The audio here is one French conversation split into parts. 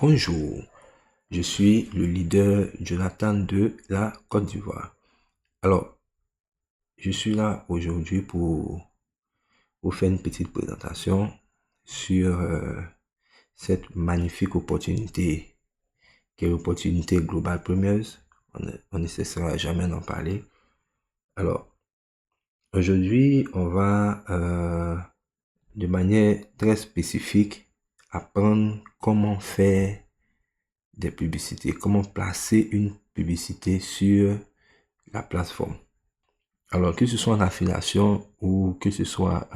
Bonjour, je suis le leader Jonathan de la Côte d'Ivoire. Alors, je suis là aujourd'hui pour vous faire une petite présentation sur cette magnifique opportunité qui est l'opportunité Global Premiers. On ne cessera jamais d'en parler. Alors, aujourd'hui, on va de manière très spécifique apprendre comment faire des publicités, comment placer une publicité sur la plateforme. Alors, que ce soit en affiliation ou que ce soit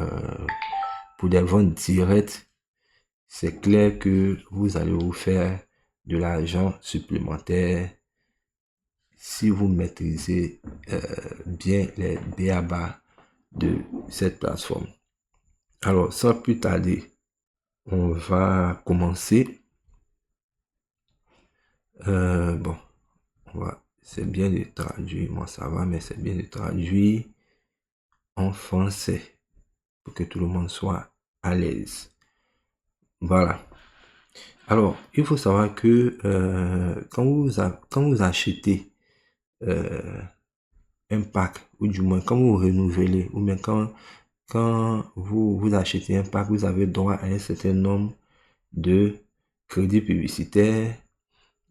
pour des ventes directes, c'est clair que vous allez vous faire de l'argent supplémentaire si vous maîtrisez bien les b.a.-ba de cette plateforme. Alors, sans plus tarder, on va commencer. Bon, c'est bien de traduire, moi ça va, mais c'est bien de traduire en français pour que tout le monde soit à l'aise. Voilà. Alors, il faut savoir que quand vous achetez un pack, ou du moins quand vous renouvelez, ou bien quand vous achetez un pack, vous avez droit à un certain nombre de crédits publicitaires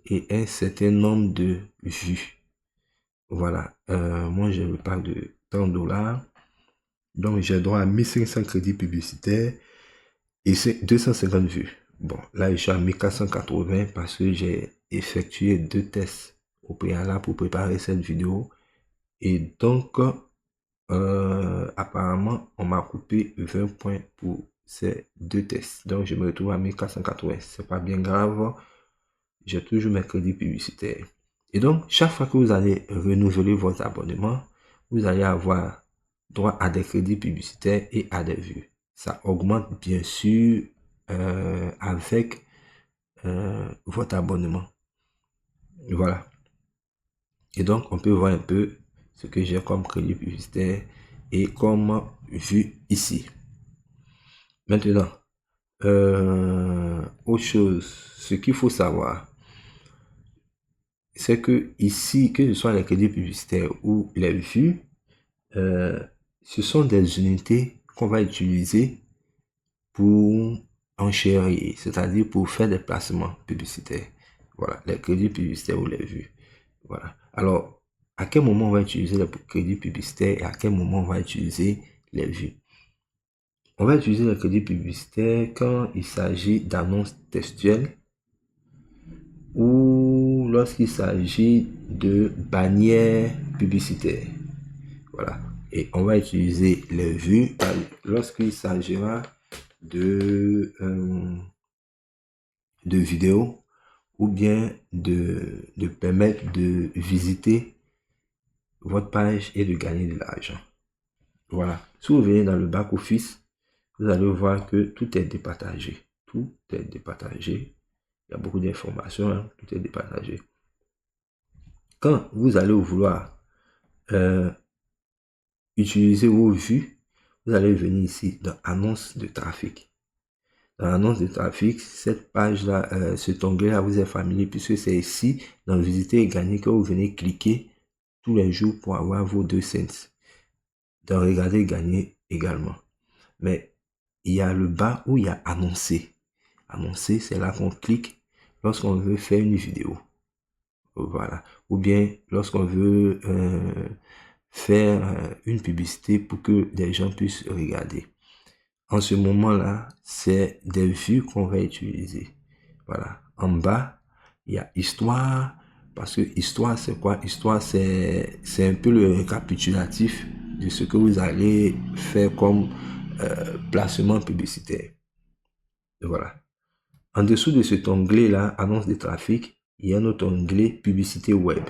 et un certain nombre de vues. Voilà, moi j'ai le pack de 30 $, donc j'ai droit à 1500 crédits publicitaires et c'est 250 vues. Bon, là j'ai à 1480 parce que j'ai effectué 2 tests au préalable pour préparer cette vidéo. Et donc, apparemment, on m'a coupé 20 points pour ces 2 tests. Donc, je me retrouve à 1480. C'est pas bien grave. J'ai toujours mes crédits publicitaires. Et donc, chaque fois que vous allez renouveler votre abonnement, vous allez avoir droit à des crédits publicitaires et à des vues. Ça augmente bien sûr avec votre abonnement. Voilà. Et donc, on peut voir un peu ce que j'ai comme crédit publicitaire et comme vue ici. Maintenant, autre chose, ce qu'il faut savoir, c'est que ici, que ce soit les crédits publicitaires ou les vues, ce sont des unités qu'on va utiliser pour enchérir, c'est-à-dire pour faire des placements publicitaires. Voilà, les crédits publicitaires ou les vues. Voilà. Alors, à quel moment on va utiliser les crédits publicitaires et à quel moment on va utiliser les vues? On va utiliser les crédits publicitaires quand il s'agit d'annonces textuelles ou lorsqu'il s'agit de bannières publicitaires. Voilà. Et on va utiliser les vues lorsqu'il s'agira de vidéos ou bien de permettre de visiter votre page et de gagner de l'argent. Voilà. Si vous venez dans le back office, vous allez voir que tout est départagé. Tout est départagé. Il y a beaucoup d'informations, hein? Tout est départagé. Quand vous allez vouloir utiliser vos vues, vous allez venir ici dans annonce de trafic. Dans l'annonce de trafic, cette page-là, cet onglet-là vous est familier puisque c'est ici, dans visiter et gagner, que vous venez cliquer tous les jours pour avoir vos 2 cents. Dans regarder et gagner également. Mais il y a le bas où il y a annoncer. Annoncer, c'est là qu'on clique lorsqu'on veut faire une vidéo. Voilà. Ou bien lorsqu'on veut faire une publicité pour que des gens puissent regarder. En ce moment-là, c'est des vues qu'on va utiliser. Voilà. En bas, il y a histoire. Parce que histoire, c'est quoi? Histoire, c'est un peu le récapitulatif de ce que vous allez faire comme placement publicitaire. Et voilà. En dessous de cet onglet-là, annonce de trafic, il y a un autre onglet publicité web.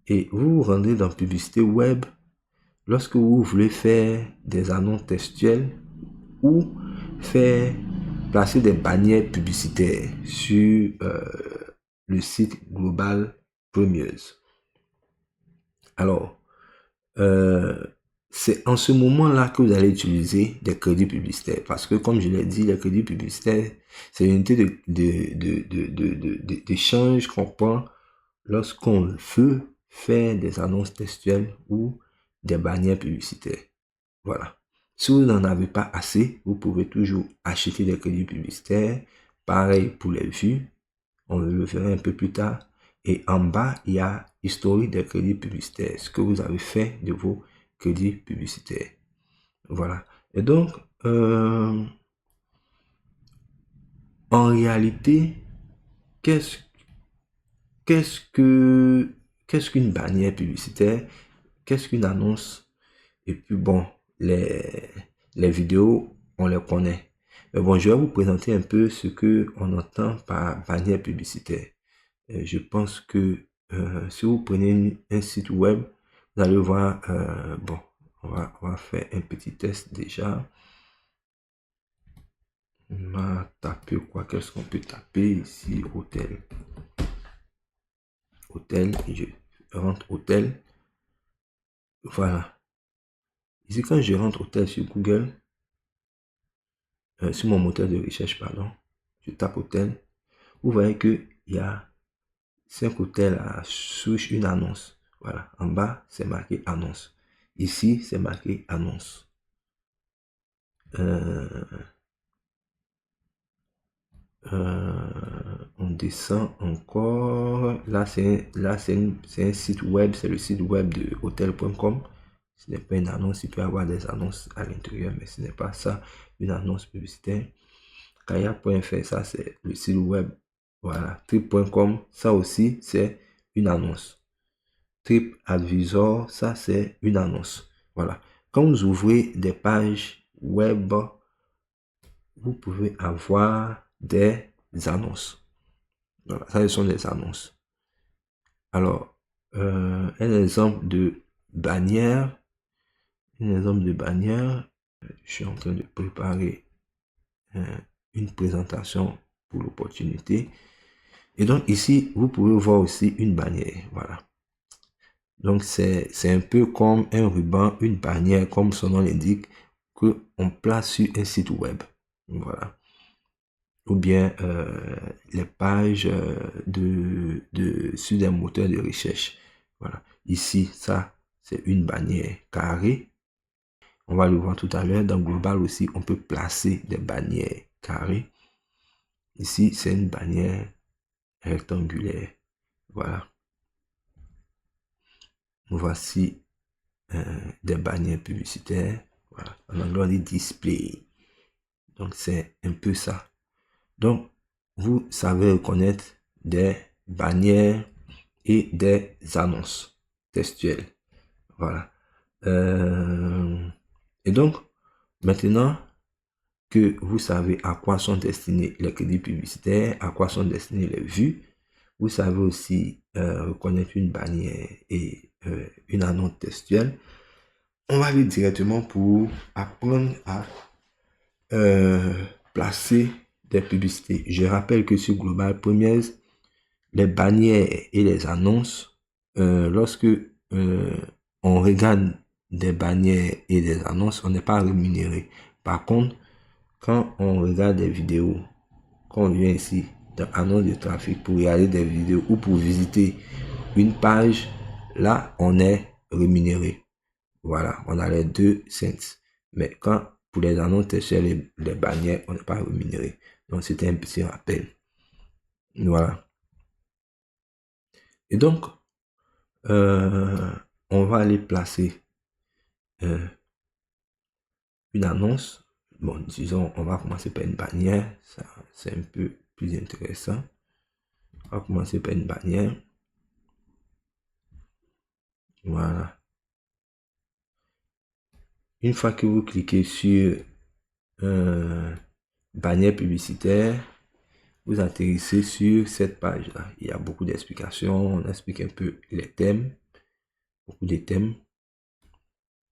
Et vous vous rendez dans publicité web lorsque vous voulez faire des annonces textuelles ou faire placer des bannières publicitaires sur le site Global Premiers. Alors, c'est en ce moment-là que vous allez utiliser des crédits publicitaires. Parce que, comme je l'ai dit, les crédits publicitaires, C'est l'unité d'échange qu'on prend lorsqu'on veut faire des annonces textuelles ou des bannières publicitaires. Voilà. Si vous n'en avez pas assez, vous pouvez toujours acheter des crédits publicitaires. Pareil pour les vues. On le verra un peu plus tard. Et en bas, il y a historique des crédits publicitaires. Ce que vous avez fait de vos crédits publicitaires. Voilà. Et donc, en réalité, qu'est-ce qu'une bannière publicitaire? Qu'est-ce qu'une annonce? Et puis bon, les vidéos, on les connaît. Mais bon, je vais vous présenter un peu ce que on entend par bannière publicitaire. Je pense que si vous prenez un site web, vous allez voir, bon, on va faire un petit test déjà. On va taper quoi? Qu'est-ce qu'on peut taper ici? Hôtel. Hôtel, et je rentre hôtel. Voilà. Ici, quand je rentre hôtel sur Google, sur mon moteur de recherche, pardon, je tape hôtel. Vous voyez qu'il y a 5 hôtels à souche une annonce. Voilà. En bas, c'est marqué annonce. Ici, c'est marqué annonce. On descend encore. Là, c'est un site web. C'est le site web de hotel.com. Ce n'est pas une annonce. Il peut y avoir des annonces à l'intérieur, mais ce n'est pas ça, une annonce publicitaire. Kayak.fr, ça c'est le site web. Voilà. Trip.com, ça aussi c'est une annonce. TripAdvisor, ça c'est une annonce. Voilà. Quand vous ouvrez des pages web, vous pouvez avoir des annonces. Voilà, ça ce sont des annonces. Alors, un exemple de bannière. Un exemple de bannière. Je suis en train de préparer une présentation pour l'opportunité. Et donc ici, vous pouvez voir aussi une bannière. Voilà. Donc c'est un peu comme un ruban, une bannière, comme son nom l'indique, que on place sur un site web. Voilà. Ou bien les pages sur des moteurs de recherche. Voilà. Ici, ça, c'est une bannière carrée. On va le voir tout à l'heure. Dans Global aussi, on peut placer des bannières carrées. Ici, c'est une bannière rectangulaire. Voilà. Voici des bannières publicitaires. Voilà. En anglais, on dit display. Donc, c'est un peu ça. Donc, vous savez reconnaître des bannières et des annonces textuelles. Voilà. Et donc, maintenant que vous savez à quoi sont destinés les crédits publicitaires, à quoi sont destinées les vues, vous savez aussi reconnaître une bannière et une annonce textuelle. On va aller directement pour apprendre à placer des publicités. Je rappelle que sur Global Premiers, les bannières et les annonces, lorsque on regarde des bannières et des annonces, on n'est pas rémunéré. Par contre, quand on regarde des vidéos, quand on vient ici dans annonce de trafic pour regarder des vidéos ou pour visiter une page, là, on est rémunéré. Voilà, on a les deux cents. Mais quand, pour les annonces textuelles, les bannières, on n'est pas rémunéré. Donc, c'était un petit rappel. Voilà. Et donc, on va aller placer une annonce. Bon, disons, on va commencer par une bannière. Ça, c'est un peu plus intéressant. On va commencer par une bannière. Voilà. Une fois que vous cliquez sur bannière publicitaire, vous atterrissez sur cette page-là. Il y a beaucoup d'explications. On explique un peu les thèmes. Beaucoup de thèmes.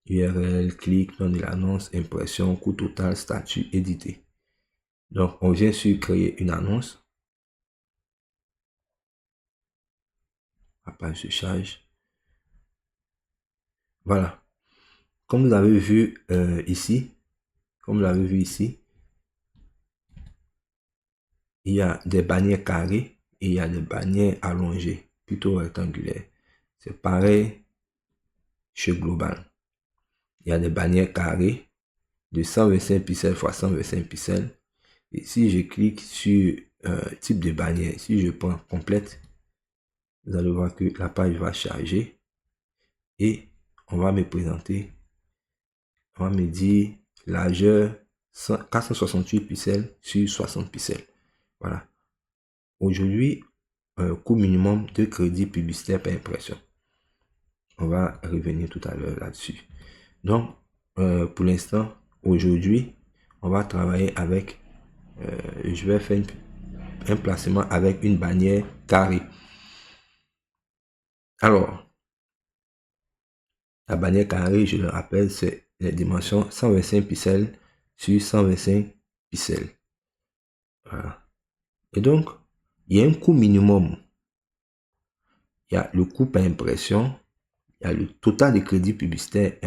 URL, clic, nom de l'annonce, impression, coût total, statut, édité. Donc, on vient sur créer une annonce. La page se charge. Voilà. Comme vous l'avez vu ici, il y a des bannières carrées et il y a des bannières allongées, plutôt rectangulaires. C'est pareil chez Global. Il y a des bannières carrées de 125 pixels x 125 pixels. Et si je clique sur type de bannière, si je prends complète, vous allez voir que la page va charger et on va me présenter, on va me dire largeur 468 pixels sur 60 pixels. Voilà. Aujourd'hui, coût minimum de crédit publicitaire par impression. On va revenir tout à l'heure là-dessus. Donc, pour l'instant, aujourd'hui, on va travailler avec, je vais faire un placement avec une bannière carrée. Alors, la bannière carrée, je le rappelle, c'est les dimensions 125 pixels sur 125 pixels. Voilà. Et donc, il y a un coût minimum. Il y a le coût par impression. Il y a le total de crédit publicitaire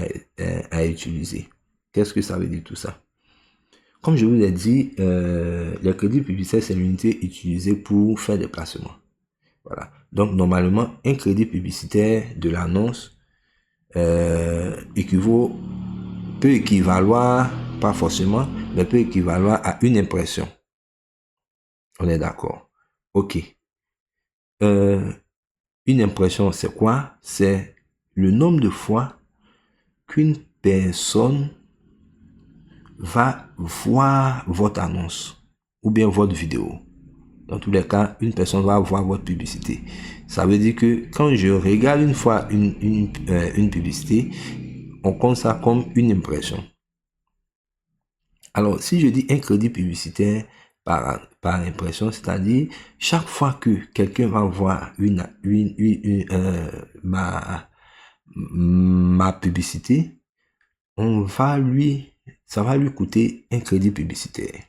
à utiliser. Qu'est-ce que ça veut dire tout ça? Comme je vous l'ai dit, les crédits publicitaires, c'est l'unité utilisée pour faire des placements. Voilà. Donc, normalement, un crédit publicitaire de l'annonce peut équivaloir, pas forcément, mais peut équivaloir à une impression. On est d'accord. OK. Une impression, c'est quoi? C'est le nombre de fois qu'une personne va voir votre annonce ou bien votre vidéo. Dans tous les cas, une personne va voir votre publicité. Ça veut dire que quand je regarde une fois une publicité, on compte ça comme une impression. Alors, si je dis un crédit publicitaire par impression, c'est-à-dire chaque fois que quelqu'un va voir ma publicité, ça va lui coûter un crédit publicitaire.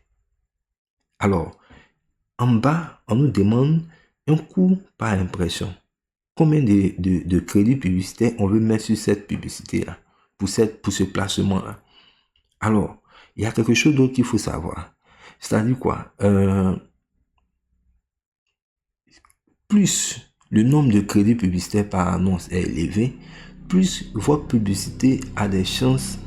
Alors, en bas, on nous demande un coût par impression. Combien de crédits publicitaires on veut mettre sur cette publicité-là, pour ce placement-là. Alors, il y a quelque chose d'autre qu'il faut savoir. C'est-à-dire quoi? Plus le nombre de crédits publicitaires par annonce est élevé, plus votre publicité a des chances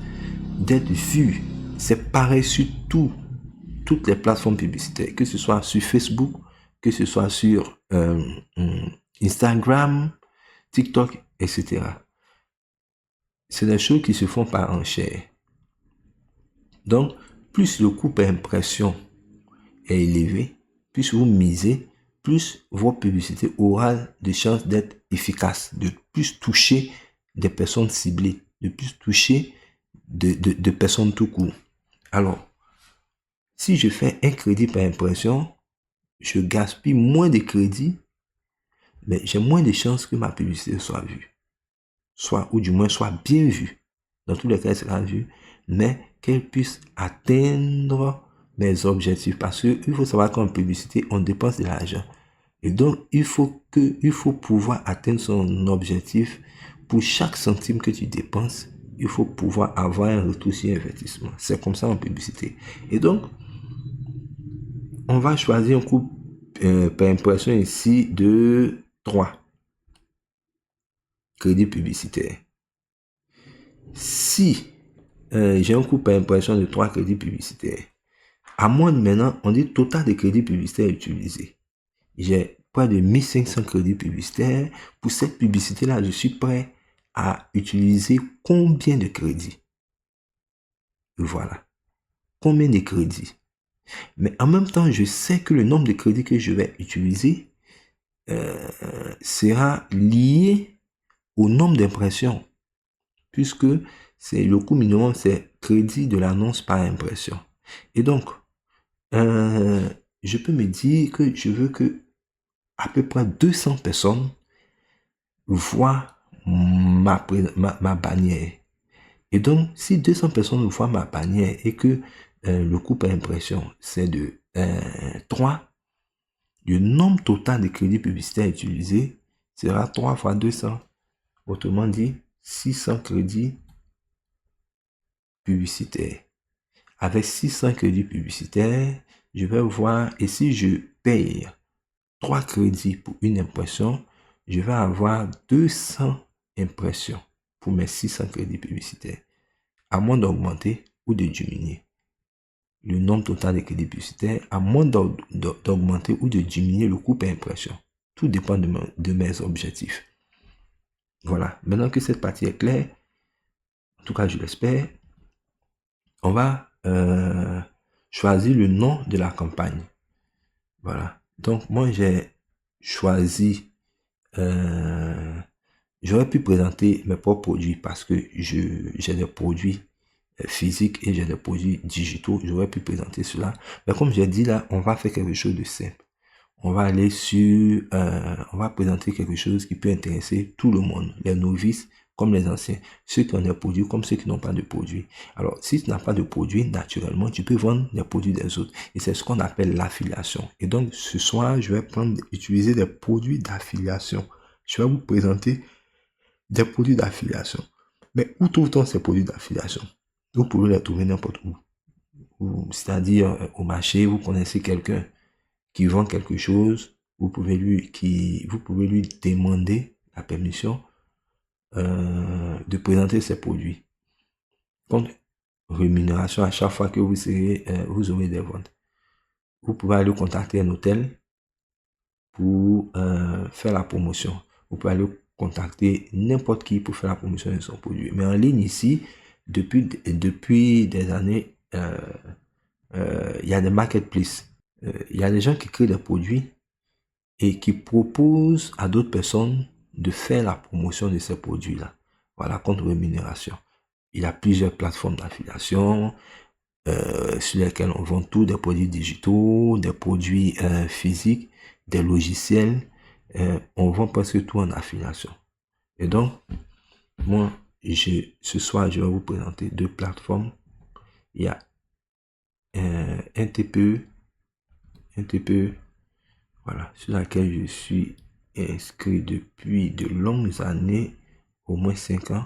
d'être vue. C'est pareil sur toutes les plateformes publicitaires, que ce soit sur Facebook, que ce soit sur Instagram, TikTok, etc. C'est des choses qui se font par enchère. Donc, plus le coût par impression est élevé, plus vous misez, plus votre publicité aura de chances d'être efficace, de plus toucher des personnes ciblées, de plus toucher de personnes tout court. Alors, si je fais un crédit par impression, je gaspille moins de crédits, mais j'ai moins de chances que ma publicité soit vue. Ou du moins soit bien vue. Dans tous les cas, elle sera vue, mais qu'elle puisse atteindre mes objectifs. Parce qu'il faut savoir qu'en publicité, on dépense de l'argent. Et donc, il faut pouvoir atteindre son objectif. Pour chaque centime que tu dépenses, il faut pouvoir avoir un retour sur investissement. C'est comme ça en publicité. Et donc, on va choisir un coût par impression ici de 3 crédits publicitaires. Si j'ai un coût par impression de 3 crédits publicitaires, à moins de maintenant, on dit total de crédits publicitaires utilisés. J'ai près de 1500 crédits publicitaires. Pour cette publicité-là, je suis prêt à utiliser combien de crédits? Voilà. Combien de crédits? Mais en même temps, je sais que le nombre de crédits que je vais utiliser sera lié au nombre d'impressions. Puisque c'est le coût minimum, c'est crédit de l'annonce par impression. Et donc, je peux me dire que je veux que à peu près 200 personnes voient ma bannière. Et donc, si 200 personnes voient ma bannière et que le coût par impression, c'est de 3, le nombre total de crédits publicitaires utilisés sera 3 fois 200. Autrement dit, 600 crédits publicitaires. Avec 600 crédits publicitaires, je vais voir, et si je paye 3 crédits pour une impression, je vais avoir 200 impressions pour mes 600 crédits publicitaires, à moins d'augmenter ou de diminuer le nombre total de crédits publicitaires, à moins d'augmenter ou de diminuer le coût par impression. Tout dépend de mes objectifs. Voilà, maintenant que cette partie est claire, en tout cas je l'espère, on va choisir le nom de la campagne. Voilà, donc moi j'ai choisi, j'aurais pu présenter mes propres produits parce que j'ai des produits physiques et j'ai des produits digitaux, j'aurais pu présenter cela. Mais comme j'ai dit là, on va faire quelque chose de simple. On va aller sur, on va présenter quelque chose qui peut intéresser tout le monde, les novices comme les anciens, ceux qui ont des produits comme ceux qui n'ont pas de produits. Alors, si tu n'as pas de produits, naturellement, tu peux vendre les produits des autres. Et c'est ce qu'on appelle l'affiliation. Et donc, ce soir, je vais utiliser des produits d'affiliation. Je vais vous présenter des produits d'affiliation. Mais où trouve-t-on ces produits d'affiliation? Vous pouvez les trouver n'importe où. C'est-à-dire, au marché, vous connaissez quelqu'un qui vend quelque chose, vous pouvez lui demander la permission de présenter ses produits. Contre rémunération à chaque fois que vous aurez des ventes. Vous pouvez aller contacter un hôtel pour faire la promotion. Vous pouvez aller contacter n'importe qui pour faire la promotion de son produit. Mais en ligne ici, depuis des années, il y a des marketplaces. Il y a des gens qui créent des produits et qui proposent à d'autres personnes de faire la promotion de ces produits-là. Voilà, contre rémunération. Il y a plusieurs plateformes d'affiliation sur lesquelles on vend tout, des produits digitaux, des produits physiques, des logiciels. On vend presque tout en affiliation. Et donc, moi, ce soir, je vais vous présenter deux plateformes. Il y a un TPE, voilà, sur laquelle je suis inscrit depuis de longues années, au moins 5 ans,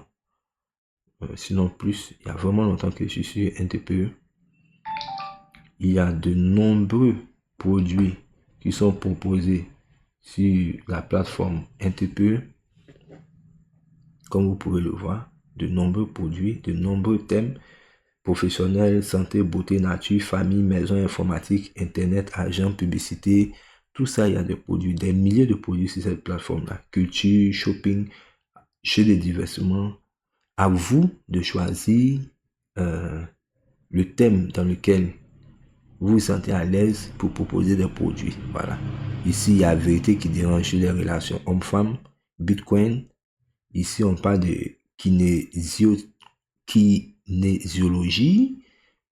sinon plus. Il y a vraiment longtemps que je suis sur un TPE. Il y a de nombreux produits qui sont proposés sur la plateforme NTPE. Comme vous pouvez le voir, de nombreux produits, de nombreux thèmes professionnels, santé, beauté, nature, famille, maison, informatique, internet, argent, publicité. Tout ça, il y a des produits, des milliers de produits sur cette plateforme-là. Culture, shopping, jeux de divertissement. À vous de choisir le thème dans lequel vous vous sentez à l'aise pour proposer des produits. Voilà. Ici, il y a vérité qui dérange sur les relations hommes-femmes, Bitcoin. Ici, on parle de kinésiologie,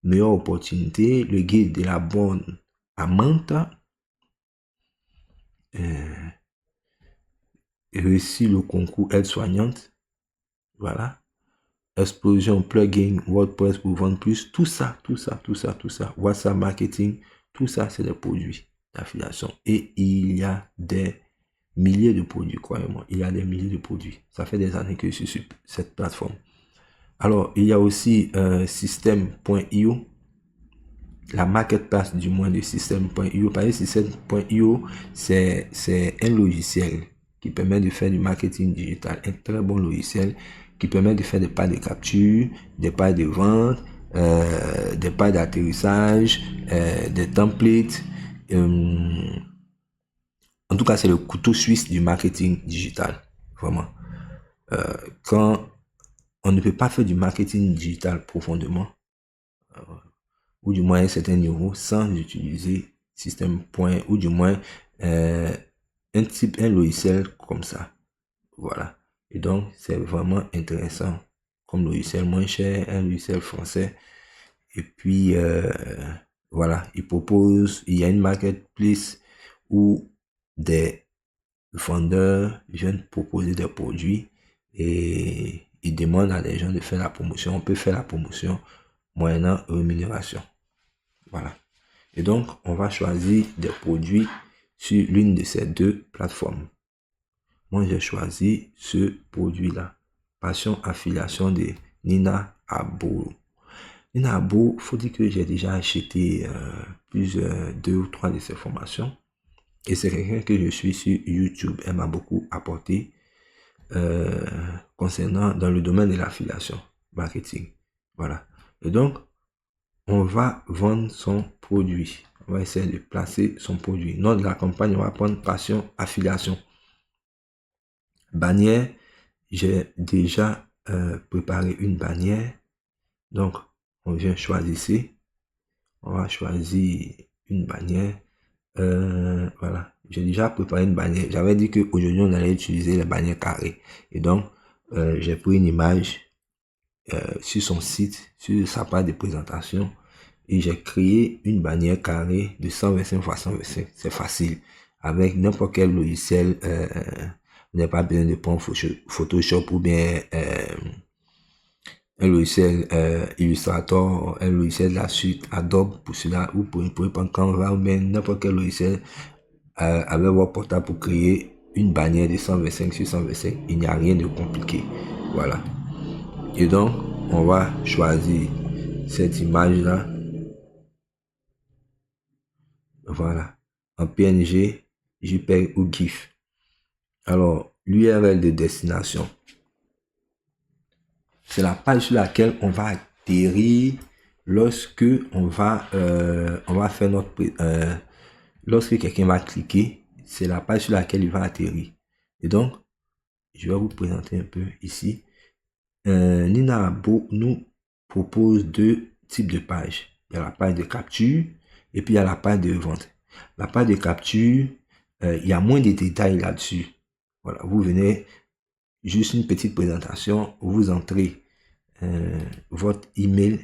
meilleure opportunité, le guide de la bonne amante, réussir le concours aide-soignante. Voilà. Explosion, plugin, WordPress pour vendre plus. Tout ça. WhatsApp marketing. Tout ça, c'est des produits d'affiliation. Et il y a des milliers de produits, croyez-moi. Il y a des milliers de produits. Ça fait des années que je suis sur cette plateforme. Alors, il y a aussi System.io. La marketplace du moins de System.io. Par exemple, System.io, c'est un logiciel qui permet de faire du marketing digital. Un très bon logiciel qui permet de faire des pas de capture, des pas de vente, des pas d'atterrissage, des templates. En tout cas, c'est le couteau suisse du marketing digital. Vraiment. Quand on ne peut pas faire du marketing digital profondément, ou du moins à un certain niveau, sans utiliser système point, ou du moins un logiciel comme ça. Voilà. Et donc, c'est vraiment intéressant comme logiciel, moins cher, un logiciel français. Et puis, voilà, il y a une marketplace où des vendeurs viennent proposer des produits et ils demandent à des gens de faire la promotion. On peut faire la promotion moyennant rémunération. Voilà. Et donc, on va choisir des produits sur l'une de ces deux plateformes. Moi, j'ai choisi ce produit-là. Passion Affiliation de Nina Abou. Nina faut dire que j'ai déjà acheté plusieurs, 2 ou 3 de ses formations. Et c'est quelqu'un que je suis sur YouTube. Elle m'a beaucoup apporté concernant dans le domaine de l'affiliation marketing. Voilà. Et donc, on va vendre son produit. On va essayer de placer son produit. Nom de la campagne, on va prendre Passion Affiliation. Bannière, j'ai déjà préparé une bannière. Donc, on vient choisir ici. On va choisir une bannière. Voilà, j'ai déjà préparé une bannière. J'avais dit qu'aujourd'hui, on allait utiliser la bannière carrée. Et donc, j'ai pris une image sur son site, sur sa page de présentation. Et j'ai créé une bannière carrée de 125 x 125. C'est facile. Avec n'importe quel logiciel, vous n'avez pas besoin de prendre Photoshop ou bien un logiciel Illustrator, un logiciel de la suite Adobe. Pour cela, vous pouvez prendre Canva ou bien n'importe quel logiciel avec votre portable pour créer une bannière de 125 sur 125. Il n'y a rien de compliqué. Voilà. Et donc, on va choisir cette image-là. Voilà. En PNG, JPEG ou GIF. Alors, l'URL de destination. C'est la page sur laquelle on va atterrir lorsque on va faire notre... lorsque quelqu'un va cliquer, c'est la page sur laquelle il va atterrir. Et donc, je vais vous présenter un peu ici. Nina Abo nous propose 2 types de pages. Il y a la page de capture et puis il y a la page de vente. La page de capture, il y a moins de détails là-dessus. Voilà, vous venez, juste une petite présentation, vous entrez votre email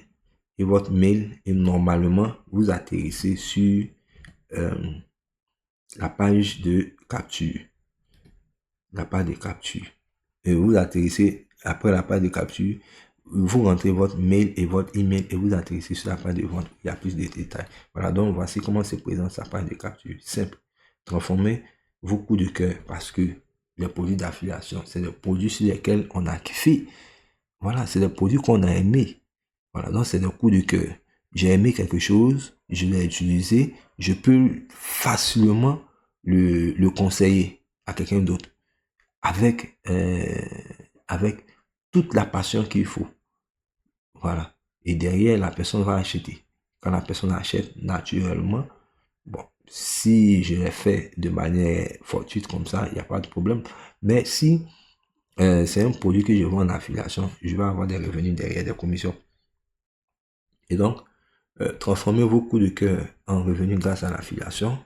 et votre mail et normalement vous atterrissez sur la page de capture. La page de capture. Et vous atterrissez après la page de capture, vous rentrez votre mail et votre email et vous atterrissez sur la page de vente. Il y a plus de détails. Voilà, donc voici comment se présente sa page de capture. Simple. Transformez vos coups de cœur parce que les produits d'affiliation, c'est des produits sur lesquels on a kiffé. Voilà, c'est des produits qu'on a aimé. Voilà, donc c'est des coups de cœur. J'ai aimé quelque chose, je l'ai utilisé, je peux facilement le conseiller à quelqu'un d'autre avec toute la passion qu'il faut. Voilà. Et derrière, la personne va acheter. Quand la personne achète naturellement, bon, si je l'ai fait de manière fortuite comme ça, il n'y a pas de problème. Mais si c'est un produit que je vends en affiliation, je vais avoir des revenus derrière, des commissions. Et donc, transformez vos coups de cœur en revenus grâce à l'affiliation.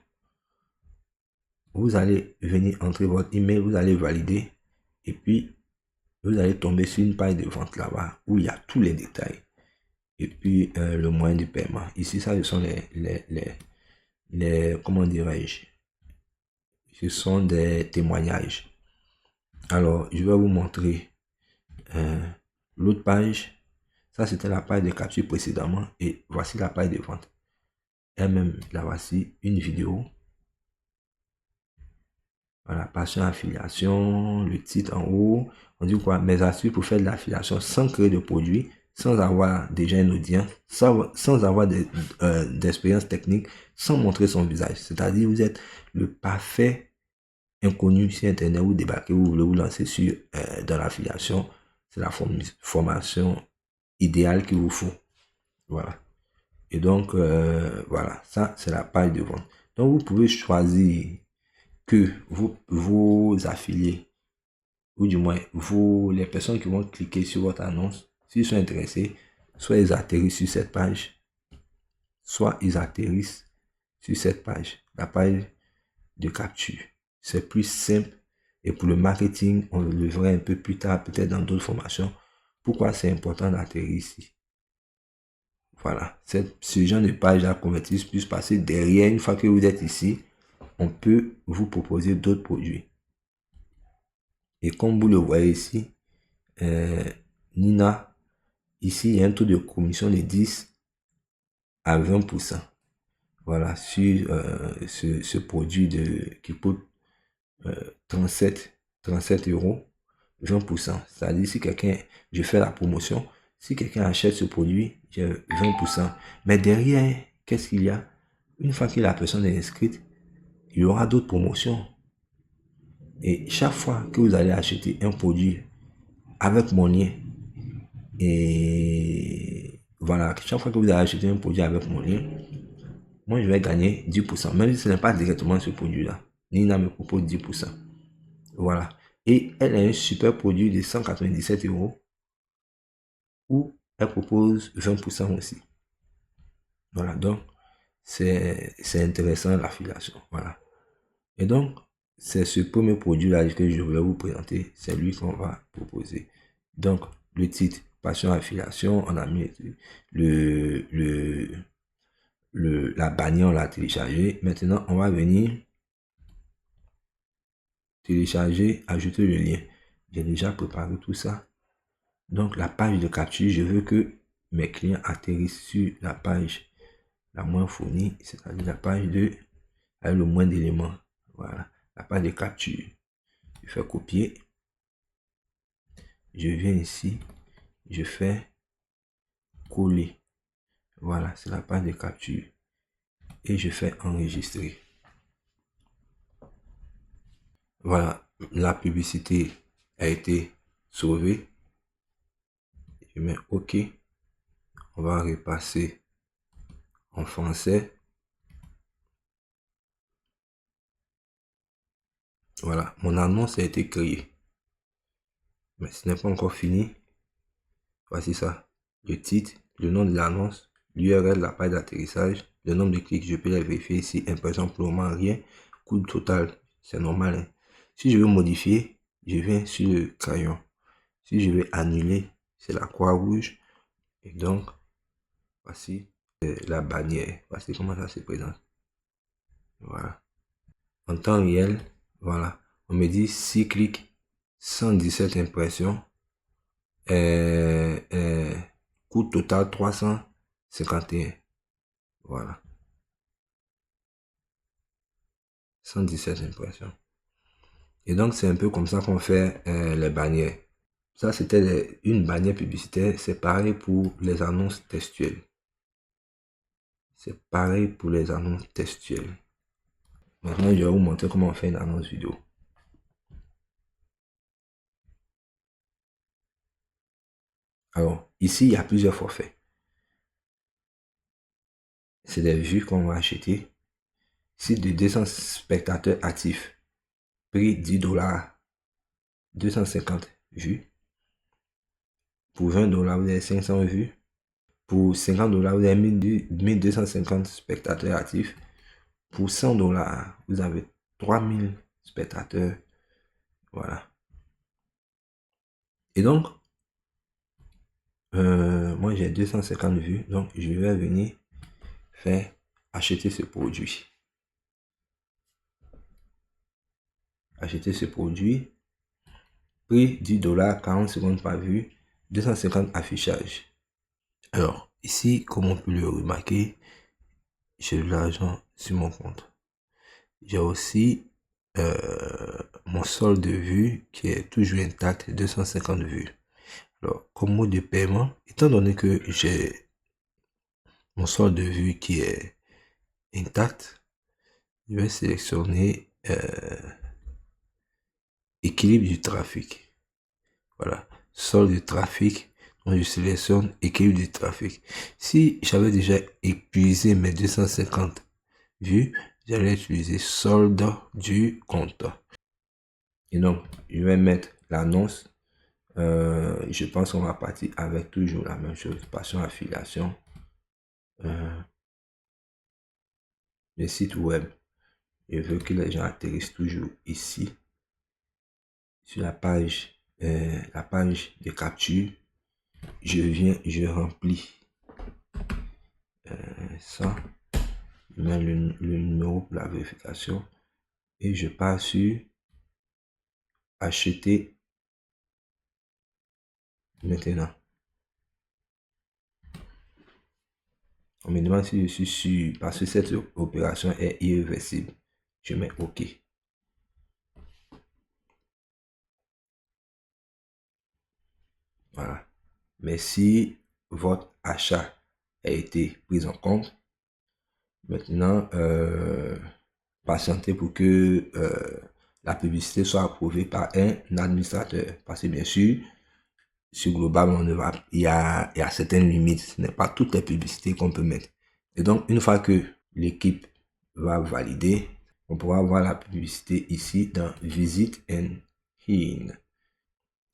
Vous allez venir entrer votre email, vous allez valider et puis vous allez tomber sur une page de vente là-bas où il y a tous les détails. Et puis le moyen de paiement. Ici, ça, ce sont les comment dirais-je? Ce sont des témoignages. Alors, je vais vous montrer l'autre page. Ça, c'était la page de capture précédemment. Et voici la page de vente. Elle-même, là, voici une vidéo. Voilà, passion affiliation, le titre en haut. On dit quoi? Mes astuces pour faire de l'affiliation sans créer de produit, sans avoir déjà une audience, sans avoir d'expérience technique, sans montrer son visage. C'est-à-dire, vous êtes le parfait inconnu sur Internet, vous débarquez, vous voulez vous lancer sur dans l'affiliation. C'est la formation idéale qu'il vous faut. Voilà. Et donc, voilà, ça, c'est la page de vente. Donc, vous pouvez choisir que vos affiliés, ou du moins les personnes qui vont cliquer sur votre annonce, s'ils sont intéressés, soit ils atterrissent sur cette page, soit ils atterrissent sur cette page, la page de capture. C'est plus simple et pour le marketing, on le verra un peu plus tard, peut-être dans d'autres formations. Pourquoi c'est important d'atterrir ici? Voilà, ce genre de page à convertir plus passer derrière, une fois que vous êtes ici, on peut vous proposer d'autres produits. Et comme vous le voyez ici, Nina, ici, il y a un taux de commission de 10 à 20%. Voilà, sur ce produit qui coûte 37 euros, 20%. C'est-à-dire, si quelqu'un, je fais la promotion, Si quelqu'un achète ce produit, j'ai 20%. Mais derrière, qu'est-ce qu'il y a? Une fois que la personne est inscrite, il y aura d'autres promotions. Et chaque fois que vous allez acheter un produit avec mon lien, et voilà, chaque fois que vous allez acheter un produit avec mon lien, moi je vais gagner 10%. Même si ce n'est pas directement ce produit-là. Nina me propose 10%. Voilà. Et elle a un super produit de 197 € où elle propose 20% aussi. Voilà, donc c'est intéressant l'affiliation. Voilà. Et donc, c'est ce premier produit-là que je voulais vous présenter. C'est lui qu'on va proposer. Donc, le titre, Passion Affiliation, on a mis la bannière, on l'a téléchargé. Maintenant, on va venir télécharger, ajouter le lien. J'ai déjà préparé tout ça. Donc, la page de capture, je veux que mes clients atterrissent sur la page la moins fournie, c'est-à-dire la page avec le moins d'éléments. Voilà, la page de capture. Je fais copier. Je viens ici, je fais coller. Voilà, c'est la page de capture. Et je fais enregistrer. Voilà, la publicité a été sauvée. Je mets OK. On va repasser en français. Voilà, mon annonce a été créée. Mais ce n'est pas encore fini. Voici ça. Le titre, le nom de l'annonce, l'URL, la page d'atterrissage, le nombre de clics, je peux les vérifier ici. Impression pour le moment, rien. Coût total, c'est normal. Hein. Si je veux modifier, je viens sur le crayon. Si je veux annuler, c'est la croix rouge. Et donc, voici la bannière. Voici comment ça se présente. Voilà. En temps réel, voilà. On me dit 6 clics, 117 impressions. Coût total 351. Voilà. 117 impressions. Et donc, c'est un peu comme ça qu'on fait les bannières. Ça, c'était une bannière publicitaire. C'est pareil pour les annonces textuelles. C'est pareil pour les annonces textuelles. Maintenant, je vais vous montrer comment on fait une annonce vidéo. Alors, ici, il y a plusieurs forfaits. C'est des vues qu'on va acheter. Site de 200 spectateurs actifs. Prix 10 $. 250 vues. Pour 20 $, vous avez 500 vues. Pour 50 $, vous avez 1250 spectateurs actifs. Pour 100 $, vous avez 3000 spectateurs. Voilà. Et donc, moi j'ai 250 vues. Donc, je vais venir faire acheter ce produit. Acheter ce produit. Prix 10 $, 40 secondes par vue, 250 affichages. Alors, ici, comme on peut le remarquer, j'ai de l'argent sur mon compte. J'ai aussi mon solde de vue qui est toujours intact, 250 vues. Alors, comme mode de paiement, étant donné que j'ai mon solde de vue qui est intact, je vais sélectionner équilibre du trafic. Voilà, solde de trafic. Donc, je sélectionne équilibre du trafic. Si j'avais déjà épuisé mes 250 vues, j'allais utiliser solde du compte. Et donc, je vais mettre l'annonce. Je pense qu'on va partir avec toujours la même chose. Passion affiliation. Le site web. Je veux que les gens atterrissent toujours ici. Sur la page de capture. Je viens, je remplis ça. Je mets le numéro pour la vérification. Et je pars sur acheter maintenant. On me demande si je suis sûr parce que cette opération est irréversible. Je mets OK. Voilà. Mais si votre achat a été pris en compte, maintenant, patientez pour que la publicité soit approuvée par un administrateur. Parce que bien sûr, sur Global, il y a certaines limites. Ce n'est pas toutes les publicités qu'on peut mettre. Et donc, une fois que l'équipe va valider, on pourra voir la publicité ici dans Visit and In.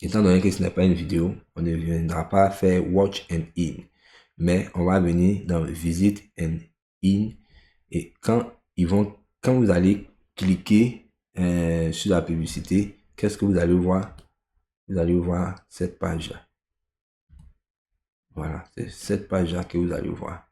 Étant donné que ce n'est pas une vidéo, on ne viendra pas faire Watch and In. Mais on va venir dans Visit and In. Et quand vous allez cliquer sur la publicité, qu'est-ce que vous allez voir? Vous allez voir cette page-là. Voilà, c'est cette page-là que vous allez voir.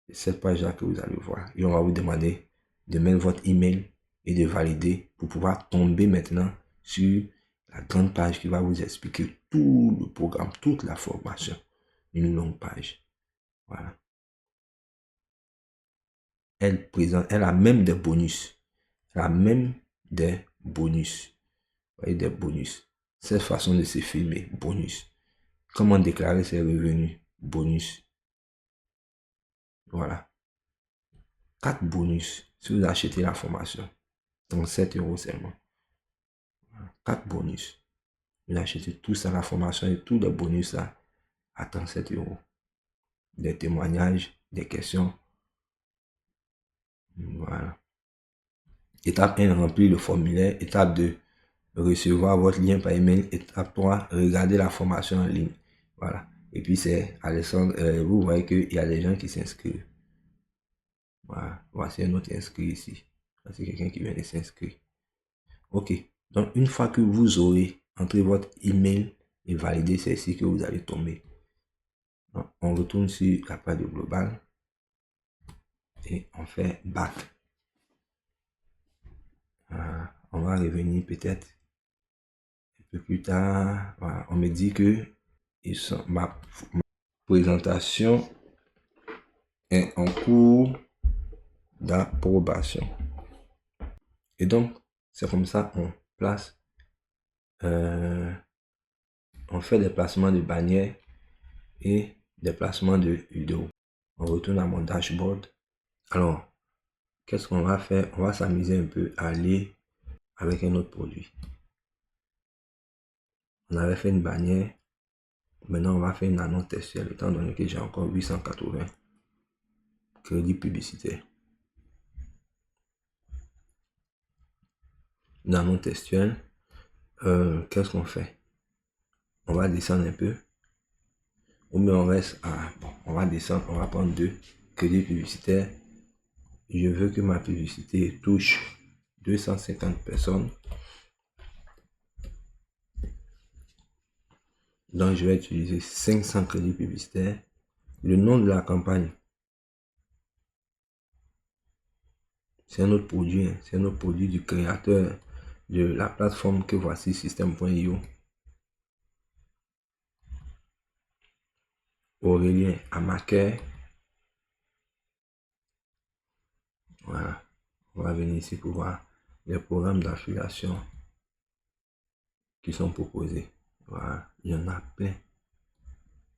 C'est cette page-là que vous allez voir. Et on va vous demander de mettre votre email et de valider pour pouvoir tomber maintenant sur la grande page qui va vous expliquer tout le programme, toute la formation. Une longue page. Voilà. Elle a même des bonus. Elle a même des bonus. Vous voyez, des bonus. Cette façon de se filmer, bonus. Comment déclarer ses revenus, bonus. Voilà. 4 bonus si vous achetez la formation. Donc 7 € seulement. 4 bonus. Vous achetez tout ça, la formation et tous les bonus là à 37 €. Des témoignages, des questions. Voilà. Étape 1, remplir le formulaire. Étape 2, recevoir votre lien par email. Étape 3, regarder la formation en ligne. Voilà. Et puis c'est Alexandre, vous voyez qu'il y a des gens qui s'inscrivent. Voilà. Voici un autre inscrit ici. C'est quelqu'un qui vient de s'inscrire. Ok. Donc une fois que vous aurez entré votre email et validé, c'est ici que vous allez tomber. Donc, on retourne sur la page de Global et on fait back. On va revenir peut-être un peu plus tard. Voilà. On me dit que ma présentation est en cours d'approbation. Et donc, c'est comme ça on place, on fait des placements de bannières et des placements de vidéos. On retourne à mon dashboard. Alors, qu'est-ce qu'on va faire? On va s'amuser un peu à aller avec un autre produit. On avait fait une bannière. Maintenant, on va faire une annonce textuelle, étant donné que j'ai encore 880 crédits publicitaires. Une annonce textuelle. Qu'est-ce qu'on fait? On va descendre un peu. Ou bien on reste à... Bon, on va descendre, on va prendre 2 crédits publicitaires. Je veux que ma publicité touche 250 personnes. Donc, je vais utiliser 500 crédits publicitaires. Le nom de la campagne, c'est un autre produit. Hein. C'est un autre produit du créateur de la plateforme que voici, Système.io. Aurélien Amaker. Voilà. On va venir ici pour voir les programmes d'affiliation qui sont proposés. Voilà. Il y en a plein.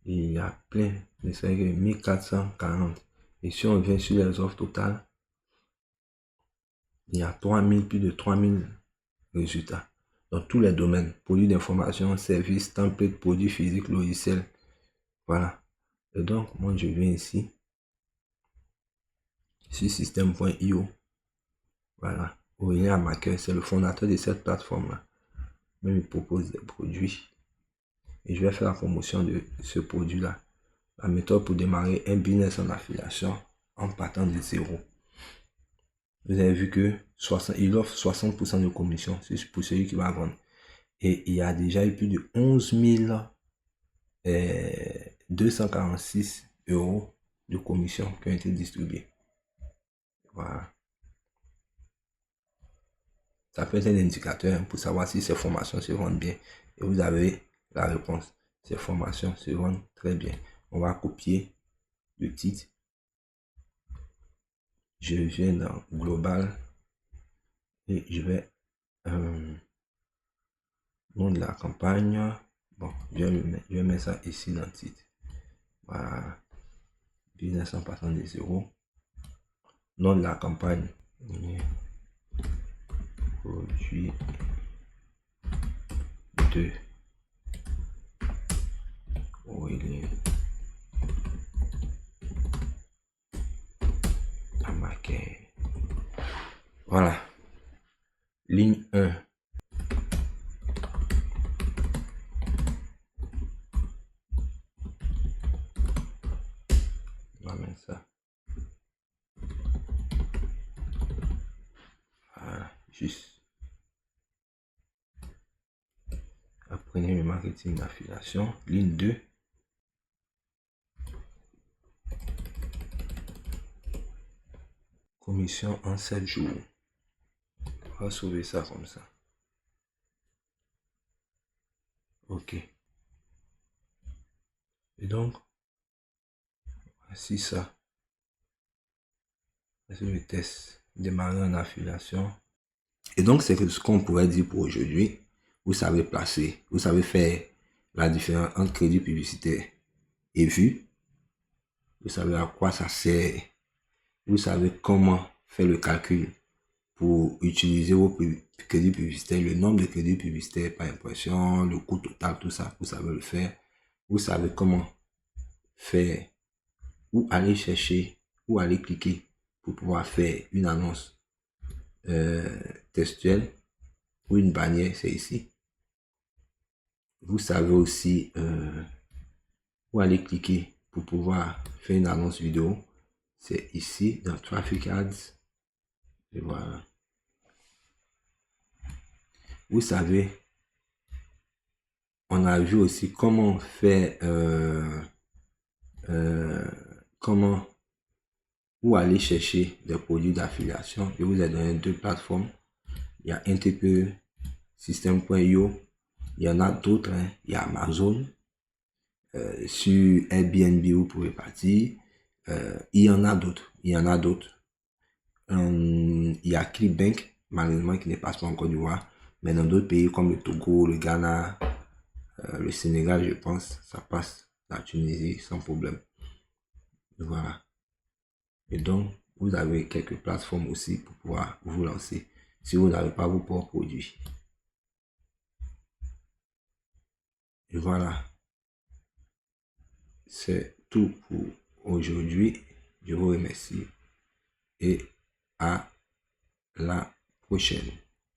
Il y a plein. C'est 1440. Et si on vient sur les offres totales, il y a plus de 3000 résultats. Dans tous les domaines. Produits d'information, services, templates, produits physiques, logiciels. Voilà. Et donc, moi, je viens ici. Sur Système.io. Voilà. Aurélien Amaker, c'est le fondateur de cette plateforme-là. Même il propose des produits. Et je vais faire la promotion de ce produit-là. La méthode pour démarrer un business en affiliation en partant de zéro. Vous avez vu que il offre 60% de commission. C'est pour celui qui va vendre. Et il y a déjà eu plus de 11 246 € de commission qui ont été distribués. Voilà. Ça peut être un indicateur pour savoir si ces formations se vendent bien. Et vous avez la réponse. Ces formations se vendent très bien. On va copier le titre. Je viens dans Global et je vais nom de la campagne. Bon, je vais mettre ça ici dans le titre. Voilà. Business en partant de zéro. Nom de la campagne. Produit de Aurélien Amaquin. Voilà. Ligne 1. On va mettre ça. Voilà. Juste. Apprenez le marketing d'affiliation. Ligne 2. Commission en 7 jours. On va sauver ça comme ça. OK. Et donc, voici ça. C'est le test. Démarrer en affiliation. Et donc, c'est ce qu'on pourrait dire pour aujourd'hui. Vous savez placer, vous savez faire la différence entre crédit publicitaire et vue. Vous savez à quoi ça sert. Vous savez comment faire le calcul pour utiliser vos crédits publicitaires, le nombre de crédits publicitaires par impression, le coût total, tout ça, vous savez le faire. Vous savez comment faire, ou aller chercher, ou aller cliquer pour pouvoir faire une annonce textuelle ou une bannière, c'est ici. Vous savez aussi où aller cliquer pour pouvoir faire une annonce vidéo. C'est ici dans Traffic Ads. Et voilà. Vous savez, on a vu aussi comment faire, comment ou aller chercher des produits d'affiliation. Je vous ai donné 2 plateformes. Il y a NTPE, System.io. Il y en a d'autres. Hein. Il y a Amazon. Sur Airbnb, vous pouvez partir. Il y en a d'autres. Il y en a d'autres. Il y a ClickBank, malheureusement, qui ne passe pas en Côte d'Ivoire. Mais dans d'autres pays comme le Togo, le Ghana, le Sénégal, je pense, ça passe. La Tunisie, sans problème. Voilà. Et donc, vous avez quelques plateformes aussi pour pouvoir vous lancer si vous n'avez pas vos propres produits. Et voilà. C'est tout pour aujourd'hui. Je vous remercie et à la prochaine.